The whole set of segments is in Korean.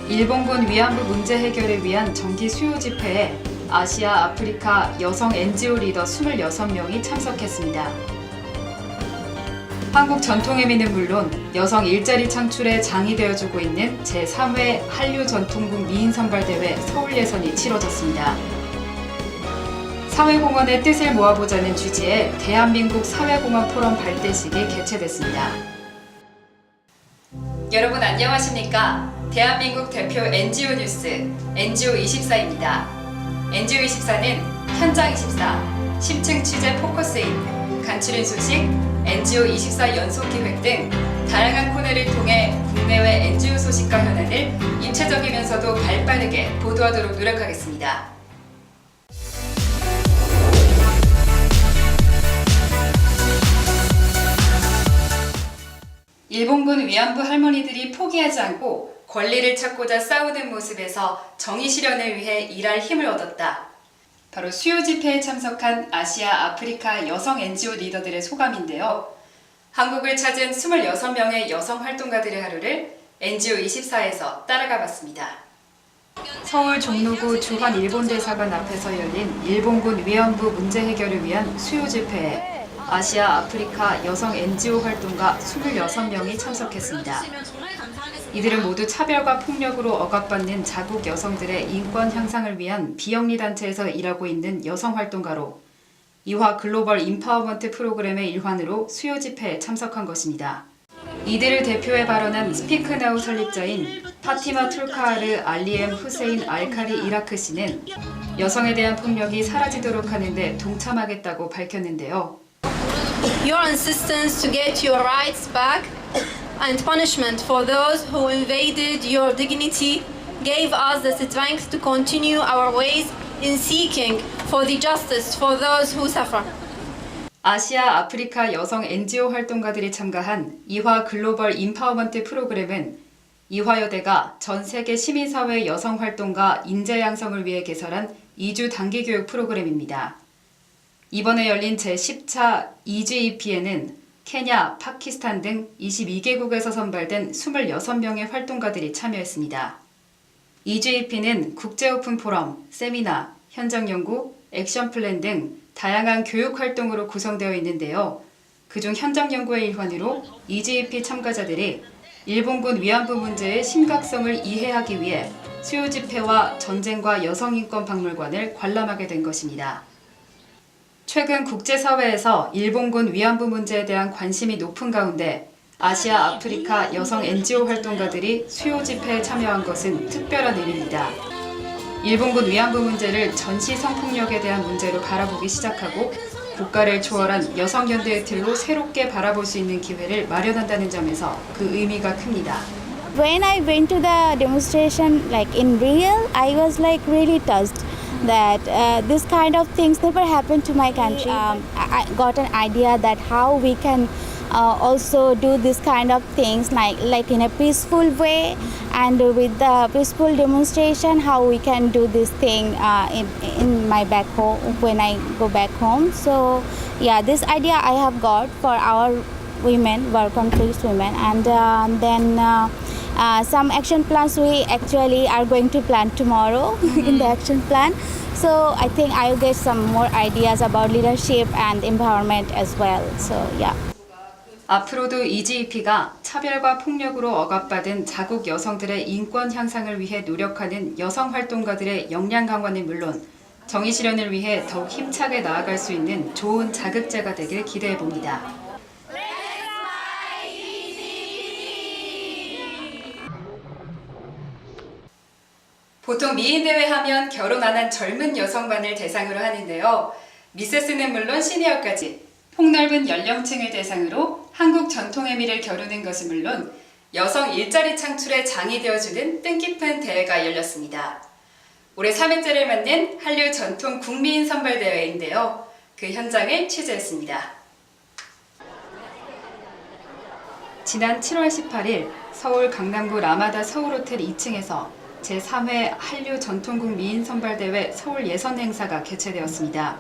일본군 위안부 문제 해결을 위한 정기 수요 집회에 아시아, 아프리카 여성 NGO 리더 26명이 참석했습니다. 한국 전통의미는 물론 여성 일자리 창출에 장이 되어주고 있는 제3회 한류 전통국 미인선발대회 서울 예선이 치러졌습니다. 사회공헌의 뜻을 모아보자는 취지의 대한민국 사회공헌 포럼 발대식이 개최됐습니다. 여러분 안녕하십니까? 대한민국 대표 NGO 뉴스 NGO24입니다. NGO24는 현장24, 심층 취재 포커스인, 간추린 소식, NGO24 연속기획 등 다양한 코너를 통해 국내외 NGO 소식과 현안을 입체적이면서도 발빠르게 보도하도록 노력하겠습니다. 일본군 위안부 할머니들이 포기하지 않고 권리를 찾고자 싸우는 모습에서 정의 실현을 위해 일할 힘을 얻었다. 바로 수요 집회에 참석한 아시아, 아프리카 여성 NGO 리더들의 소감인데요. 한국을 찾은 26명의 여성 활동가들의 하루를 NGO24에서 따라가 봤습니다. 서울 종로구 주한 일본대사관 앞에서 열린 일본군 위안부 문제 해결을 위한 수요 집회에 아시아, 아프리카 여성 NGO 활동가 26명이 참석했습니다. 이들은 모두 차별과 폭력으로 억압받는 자국 여성들의 인권 향상을 위한 비영리 단체에서 일하고 있는 여성 활동가로 이화 글로벌 인파워먼트 프로그램의 일환으로 수요 집회에 참석한 것입니다. 이들을 대표해 발언한 스피크나우 설립자인 파티마 툴카하르 알리엠 후세인 알카리 이라크 씨는 여성에 대한 폭력이 사라지도록 하는데 동참하겠다고 밝혔는데요. Your insistence to get your rights back and punishment for those who invaded your dignity gave us the strength to continue our ways in seeking for the justice for those who suffer. 아시아, 아프리카 여성 NGO 활동가들이 참가한 이화 글로벌 인파워먼트 프로그램은 이화여대가 전 세계 시민사회 여성 활동가 인재 양성을 위해 개설한 2주 단기 교육 프로그램입니다. 이번에 열린 제10차 EGEP에는 케냐, 파키스탄 등 22개국에서 선발된 26명의 활동가들이 참여했습니다. EGEP는 국제 오픈 포럼, 세미나, 현장 연구, 액션 플랜 등 다양한 교육 활동으로 구성되어 있는데요. 그중 현장 연구의 일환으로 EGEP 참가자들이 일본군 위안부 문제의 심각성을 이해하기 위해 수요 집회와 전쟁과 여성인권 박물관을 관람하게 된 것입니다. 최근 국제사회에서 일본군 위안부 문제에 대한 관심이 높은 가운데 아시아, 아프리카 여성 NGO 활동가들이 수요 집회에 참여한 것은 특별한 의미입니다. 일본군 위안부 문제를 전시 성폭력에 대한 문제로 바라보기 시작하고 국가를 초월한 여성연대의 틀로 새롭게 바라볼 수 있는 기회를 마련한다는 점에서 그 의미가 큽니다. When I went to the demonstration, like in real, I was like really touched that this kind of things never happened to my country. I got an idea that how we can also do this kind of things like in a peaceful way, and with the peaceful demonstration how we can do this thing in my back home when I go back home. So yeah, this idea I have got for our women, work on police women, and then some action plans we actually are going to plan tomorrow in the action plan. So I think I'll get some more ideas about leadership and empowerment as well. So yeah. 앞으로도 EGEP가 차별과 폭력으로 억압받은 자국 여성들의 인권 향상을 위해 노력하는 여성 활동가들의 역량 강화는 물론 정의 실현을 위해 더욱 힘차게 나아갈 수 있는 좋은 자극제가 되길 기대해 봅니다. 보통 미인대회 하면 결혼 안 한 젊은 여성만을 대상으로 하는데요. 미세스는 물론 시니어까지 폭넓은 연령층을 대상으로 한국 전통의 미를 겨루는 것은 물론 여성 일자리 창출에 장이 되어주는 뜻깊은 대회가 열렸습니다. 올해 3회째를 맞는 한류 전통 국민 선발대회인데요. 그 현장을 취재했습니다. 지난 7월 18일 서울 강남구 라마다 서울호텔 2층에서 제3회 한류 전통국 미인 선발대회 서울 예선 행사가 개최되었습니다.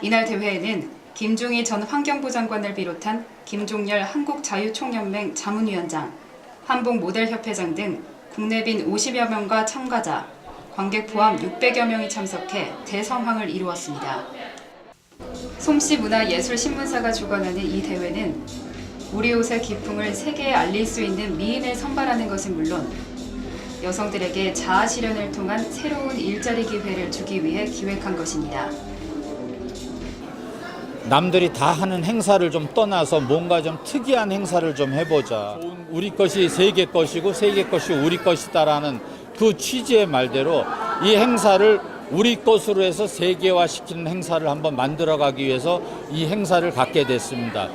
이날 대회에는 김종희 전 환경부 장관을 비롯한 김종열 한국자유총연맹 자문위원장, 한복모델협회장 등 국내빈 50여 명과 참가자, 관객 포함 600여 명이 참석해 대성황을 이루었습니다. 솜씨 문화예술신문사가 주관하는 이 대회는 우리 옷의 기풍을 세계에 알릴 수 있는 미인을 선발하는 것은 물론 여성들에게 자아 실현을 통한 새로운 일자리 기회를 주기 위해 기획한 것입니다. 남들이 다 하는 행사를 좀 떠나서 뭔가 좀 특이한 행사를 좀 해보자. 우리 것이 세계 것이고 세계 것이 우리 것이다라는 그 취지의 말대로 이 행사를 우리 것으로 해서 세계화시키는 행사를 한번 만들어가기 위해서 이 행사를 갖게 됐습니다.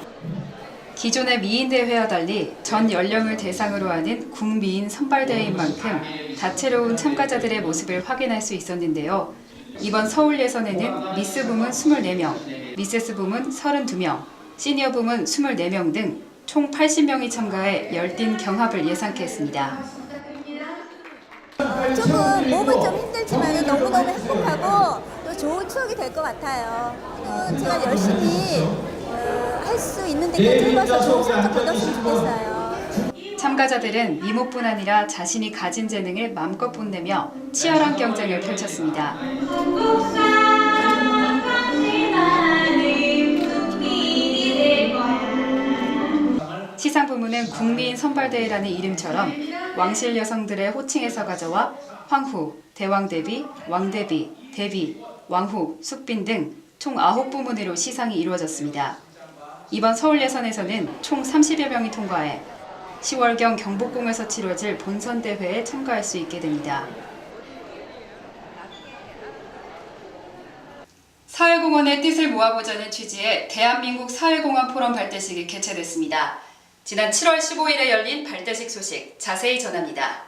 기존의 미인대회와 달리 전 연령을 대상으로 하는 국미인 선발대회인 만큼 다채로운 참가자들의 모습을 확인할 수 있었는데요. 이번 서울 예선에는 미스 부문 24명, 미세스 부문 32명, 시니어 부문 24명 등 총 80명이 참가해 열띤 경합을 예상케 했습니다. 조금 몸은 좀 힘들지만 너무너무 행복하고 또 좋은 추억이 될 것 같아요. 제가 열심히 할 수 있는 데까지 해봐서 좋은 성적 거뒀으면 좋겠어요. 참가자들은 미모뿐 아니라 자신이 가진 재능을 마음껏 뽐내며 치열한 경쟁을 펼쳤습니다. 시상 부문은 국미인 선발대회라는 이름처럼 왕실 여성들의 호칭에서 가져와 황후, 대왕대비, 왕대비, 대비, 왕후, 숙빈 등 총 9부문으로 시상이 이루어졌습니다. 이번 서울 예선에서는 총 30여 명이 통과해 10월경 경복궁에서 치러질 본선대회에 참가할 수 있게 됩니다. 사회공헌의 뜻을 모아보자는 취지의 대한민국 사회공헌 포럼 발대식이 개최됐습니다. 지난 7월 15일에 열린 발대식 소식 자세히 전합니다.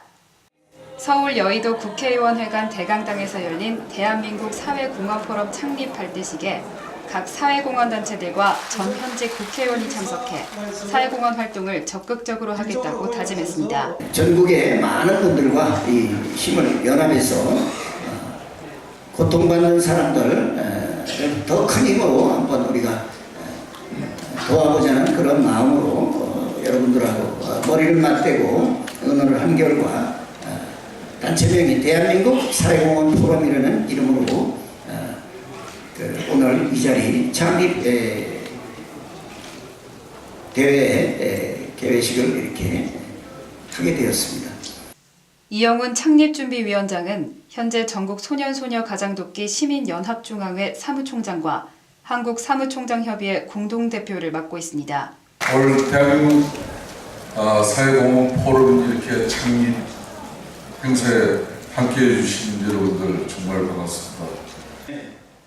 서울 여의도 국회의원회관 대강당에서 열린 대한민국 사회공헌포럼 창립 발대식에 각 사회공헌단체들과 전 현직 국회의원이 참석해 사회공헌 활동을 적극적으로 하겠다고 다짐했습니다. 전국의 많은 분들과 이 힘을 연합해서 고통받는 사람들 더 큰 힘으로 한번 우리가 도와보자는 그런 마음으로 여러분들하고 머리를 맞대고 의논을 한 결과 단체명이 대한민국 사회공헌 포럼이라는 이름으로 오늘 이 자리 창립 대회 개회식을 이렇게 하게 되었습니다. 이영훈 창립준비위원장은 현재 전국 소년소녀 가장돕기 시민연합중앙회 사무총장과 한국사무총장협의회 공동대표를 맡고 있습니다. 오늘 대한민국 사회공헌 포럼 이렇게 창립 행사에 함께해 주신 여러분들 정말 반갑습니다.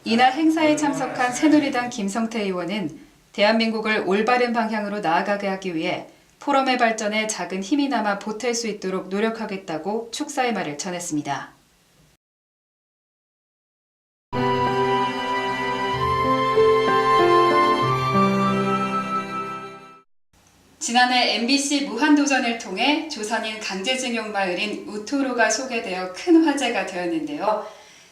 이날 행사에 참석한 새누리당 김성태 의원은 대한민국을 올바른 방향으로 나아가게 하기 위해 포럼의 발전에 작은 힘이나마 보탤 수 있도록 노력하겠다고 축사의 말을 전했습니다. 지난해 MBC 무한도전을 통해 조선인 강제징용 마을인 우토로가 소개되어 큰 화제가 되었는데요.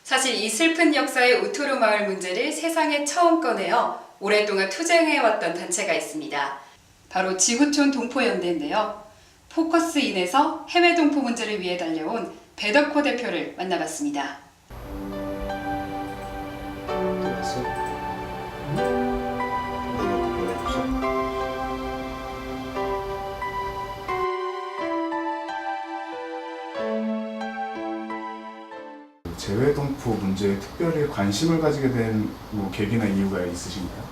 사실 이 슬픈 역사의 우토로 마을 문제를 세상에 처음 꺼내어 오랫동안 투쟁해왔던 단체가 있습니다. 바로 지구촌 동포연대인데요. 포커스인에서 해외 동포 문제를 위해 달려온 배덕호 대표를 만나봤습니다. 재외동포 문제에 특별히 관심을 가지게 된 계기나 이유가 있으신가요?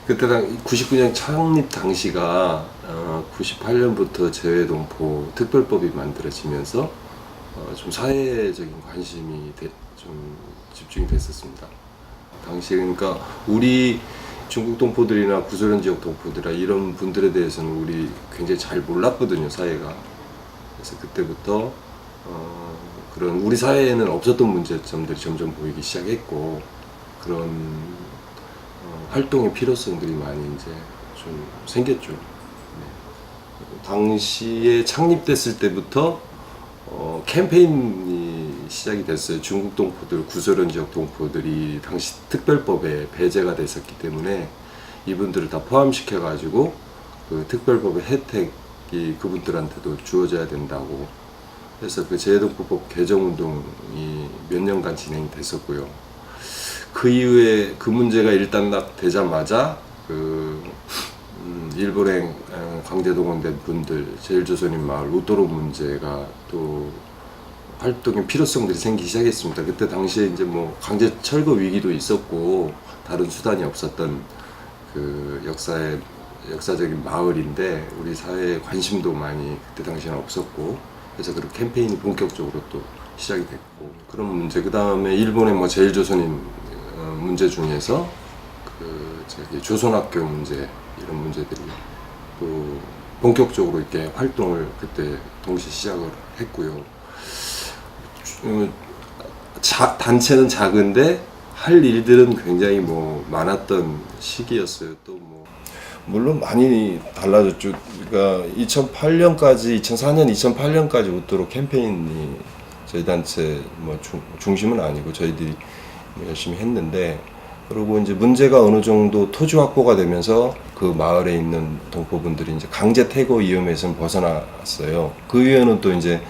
그때 99년 창립 당시가 98년부터 재외동포 특별법이 만들어지면서 좀 사회적인 관심이 좀 집중이 됐었습니다. 당시에 그러니까 우리 중국 동포들이나 구소련 지역 동포들이나 이런 분들에 대해서는 우리 굉장히 잘 몰랐거든요, 사회가. 그래서 그때부터 그런 우리 사회에는 없었던 문제점들이 점점 보이기 시작했고 그런 활동의 필요성들이 많이 이제 좀 생겼죠. 네. 당시에 창립됐을 때부터 캠페인이 시작이 됐어요. 중국 동포들, 구소련 지역 동포들이 당시 특별법에 배제가 됐었기 때문에 이분들을 다 포함시켜 가지고 그 특별법의 혜택 특히 그분들한테도 주어져야 된다고 해서 그 재해동포법 개정운동이 몇 년간 진행이 됐었고요. 그 이후에 그 문제가 일단 딱 되자마자 일본에 강제동원된 분들, 제일조선인 마을 우토로 문제가 또 활동의 필요성들이 생기기 시작했습니다. 그때 당시에 이제 뭐 강제 철거 위기도 있었고 다른 수단이 없었던 그 역사적인 마을인데 우리 사회에 관심도 많이 그때 당시에는 없었고 그래서 그런 캠페인이 본격적으로 또 시작이 됐고 그런 문제 그 다음에 일본의 뭐 제일조선인 문제 중에서 조선학교 문제 이런 문제들이 또 본격적으로 이렇게 활동을 그때 동시에 시작을 했고요. 단체는 작은데 할 일들은 굉장히 뭐 많았던 시기였어요. 또 뭐 물론 많이 달라졌죠. 그러니까 2004년, 2008년까지 우토로 캠페인이 저희 단체 뭐 중심은 아니고 저희들이 열심히 했는데 그리고 이제 문제가 어느 정도 토지 확보가 되면서 그 마을에 있는 동포분들이 이제 강제 퇴거 위험에서는 벗어났어요. 그 이후에는 또 이제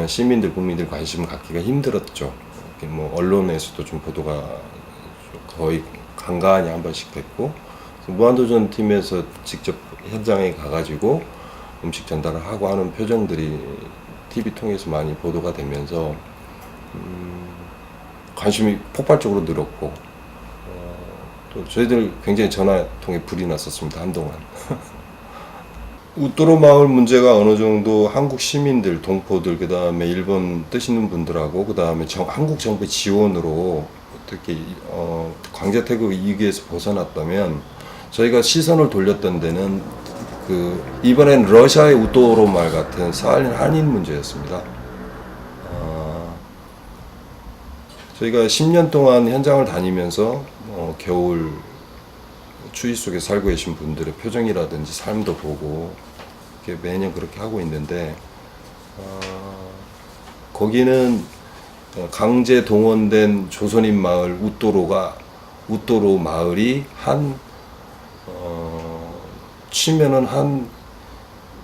시민들, 국민들 관심을 갖기가 힘들었죠. 뭐 언론에서도 좀 보도가 거의 간간히 한 번씩 됐고 무한도전 팀에서 직접 현장에 가가지고 음식 전달을 하고 하는 표정들이 TV 통해서 많이 보도가 되면서 관심이 폭발적으로 늘었고 또 저희들 굉장히 전화통에 불이 났었습니다. 한동안. 우토로 마을 문제가 어느 정도 한국 시민들, 동포들, 그 다음에 일본 뜻있는 분들하고 그 다음에 한국 정부 지원으로 어떻게 강제 퇴거 위기에서 벗어났다면 저희가 시선을 돌렸던 데는 이번엔 러시아의 우토로 마을 같은 사할린 한인 문제였습니다. 저희가 10년 동안 현장을 다니면서 겨울 추위 속에 살고 계신 분들의 표정이라든지 삶도 보고 매년 그렇게 하고 있는데 거기는 강제 동원된 조선인 마을 우토로 마을이 치면은 한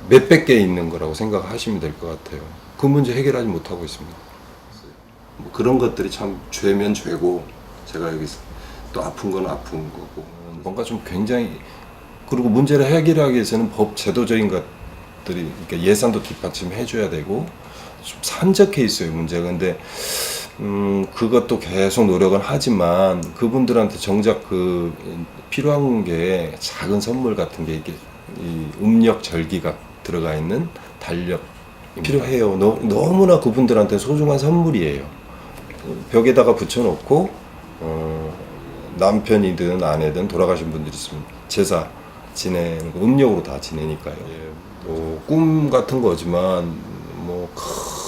몇백 개 있는 거라고 생각하시면 될 것 같아요. 그 문제 해결하지 못하고 있습니다. 뭐 그런 것들이 참 죄면 죄고 제가 여기서 또 아픈 건 아픈 거고 뭔가 좀 굉장히 그리고 문제를 해결하기 위해서는 법 제도적인 것들이 그러니까 예산도 뒷받침해 줘야 되고 좀 산적해 있어요 문제가. 근데 그것도 계속 노력은 하지만 그분들한테 정작 필요한 게 작은 선물 같은 게 이게 음력 절기가 들어가 있는 달력 필요해요. 너무나 그분들한테 소중한 선물이에요. 벽에다가 붙여놓고 남편이든 아내든 돌아가신 분들이 있으면 제사 지내는 거 음력으로 다 지내니까요. 뭐 꿈 같은 거지만 뭐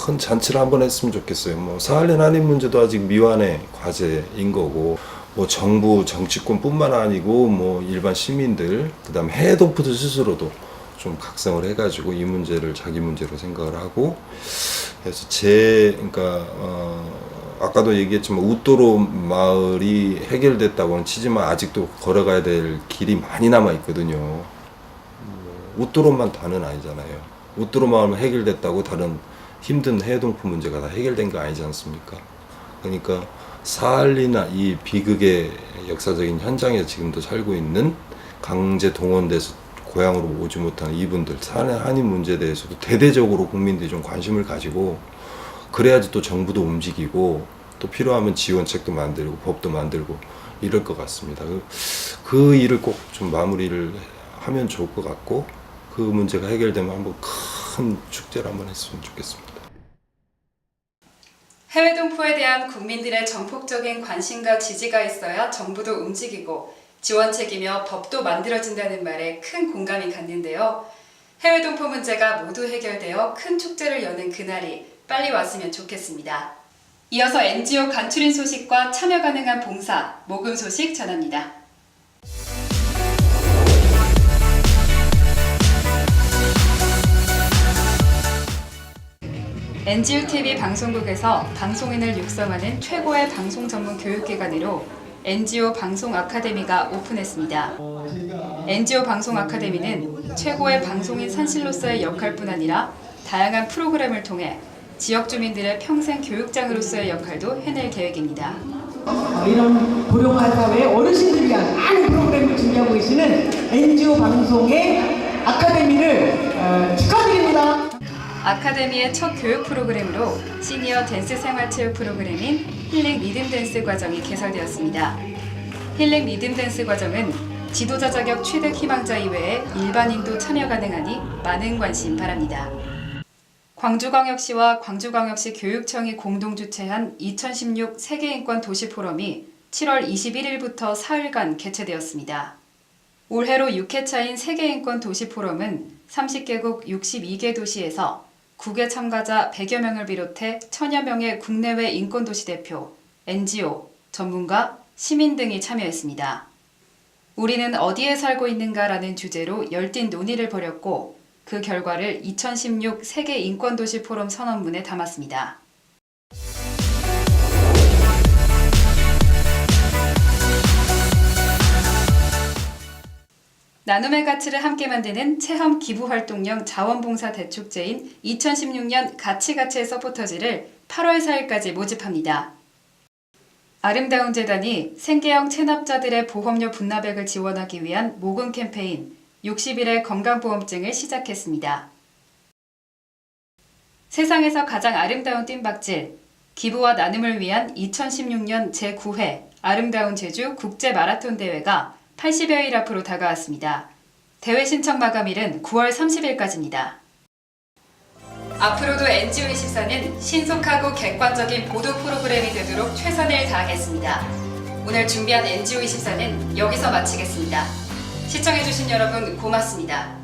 큰 잔치를 한번 했으면 좋겠어요. 뭐 사할린 한인 문제도 아직 미완의 과제인 거고 뭐 정부 정치권뿐만 아니고 뭐 일반 시민들 그다음에 해외 동포들 스스로도 좀 각성을 해가지고 이 문제를 자기 문제로 생각을 하고 그래서 그러니까 아까도 얘기했지만 우토로 마을이 해결됐다고는 치지만 아직도 걸어가야 될 길이 많이 남아 있거든요. 우토로만 다는 아니잖아요. 우토로 마을만 해결됐다고 다른 힘든 해동포 문제가 다 해결된 거 아니지 않습니까? 그러니까 사할리나 이 비극의 역사적인 현장에서 지금도 살고 있는 강제 동원돼서 고향으로 오지 못하는 이분들 사할린 한인 문제에 대해서도 대대적으로 국민들이 좀 관심을 가지고 그래야지 또 정부도 움직이고 또 필요하면 지원책도 만들고 법도 만들고 이럴 것 같습니다. 그 일을 꼭 좀 마무리를 하면 좋을 것 같고 그 문제가 해결되면 한번 큰 축제를 한번 했으면 좋겠습니다. 해외 동포에 대한 국민들의 전폭적인 관심과 지지가 있어야 정부도 움직이고 지원책이며 법도 만들어진다는 말에 큰 공감이 갔는데요. 해외 동포 문제가 모두 해결되어 큰 축제를 여는 그날이 빨리 왔으면 좋겠습니다. 이어서 NGO 간추린 소식과 참여 가능한 봉사, 모금 소식 전합니다. NGO TV 방송국에서 방송인을 육성하는 최고의 방송 전문 교육기관으로 NGO 방송 아카데미가 오픈했습니다. NGO 방송 아카데미는 최고의 방송인 산실로서의 역할뿐 아니라 다양한 프로그램을 통해 지역 주민들의 평생 교육장으로서의 역할도 해낼 계획입니다. 이런 고령화 사회의 어르신들을 위한 많은 프로그램을 준비하고 계시는 NGO 방송의 아카데미를 축하드립니다. 아카데미의 첫 교육 프로그램으로 시니어 댄스 생활체육 프로그램인 힐링 리듬 댄스 과정이 개설되었습니다. 힐링 리듬 댄스 과정은 지도자 자격 취득 희망자 이외에 일반인도 참여 가능하니 많은 관심 바랍니다. 광주광역시와 광주광역시 교육청이 공동 주최한 2016 세계인권 도시 포럼이 7월 21일부터 사흘간 개최되었습니다. 올해로 6회차인 세계인권 도시 포럼은 30개국 62개 도시에서 국외 참가자 100여 명을 비롯해 1000여 명의 국내외 인권도시 대표, NGO, 전문가, 시민 등이 참여했습니다. 우리는 어디에 살고 있는가라는 주제로 열띤 논의를 벌였고 그 결과를 2016 세계 인권도시 포럼 선언문에 담았습니다. 나눔의 가치를 함께 만드는 체험 기부활동형 자원봉사 대축제인 2016년 가치가치의 서포터즈를 8월 4일까지 모집합니다. 아름다운 재단이 생계형 체납자들의 보험료 분납액을 지원하기 위한 모금 캠페인 60일의 건강보험증을 시작했습니다. 세상에서 가장 아름다운 뜀박질, 기부와 나눔을 위한 2016년 제9회 아름다운 제주 국제마라톤 대회가 80여일 앞으로 다가왔습니다. 대회 신청 마감일은 9월 30일까지입니다. 앞으로도 NGO24는 신속하고 객관적인 보도 프로그램이 되도록 최선을 다하겠습니다. 오늘 준비한 NGO24는 여기서 마치겠습니다. 시청해주신 여러분 고맙습니다.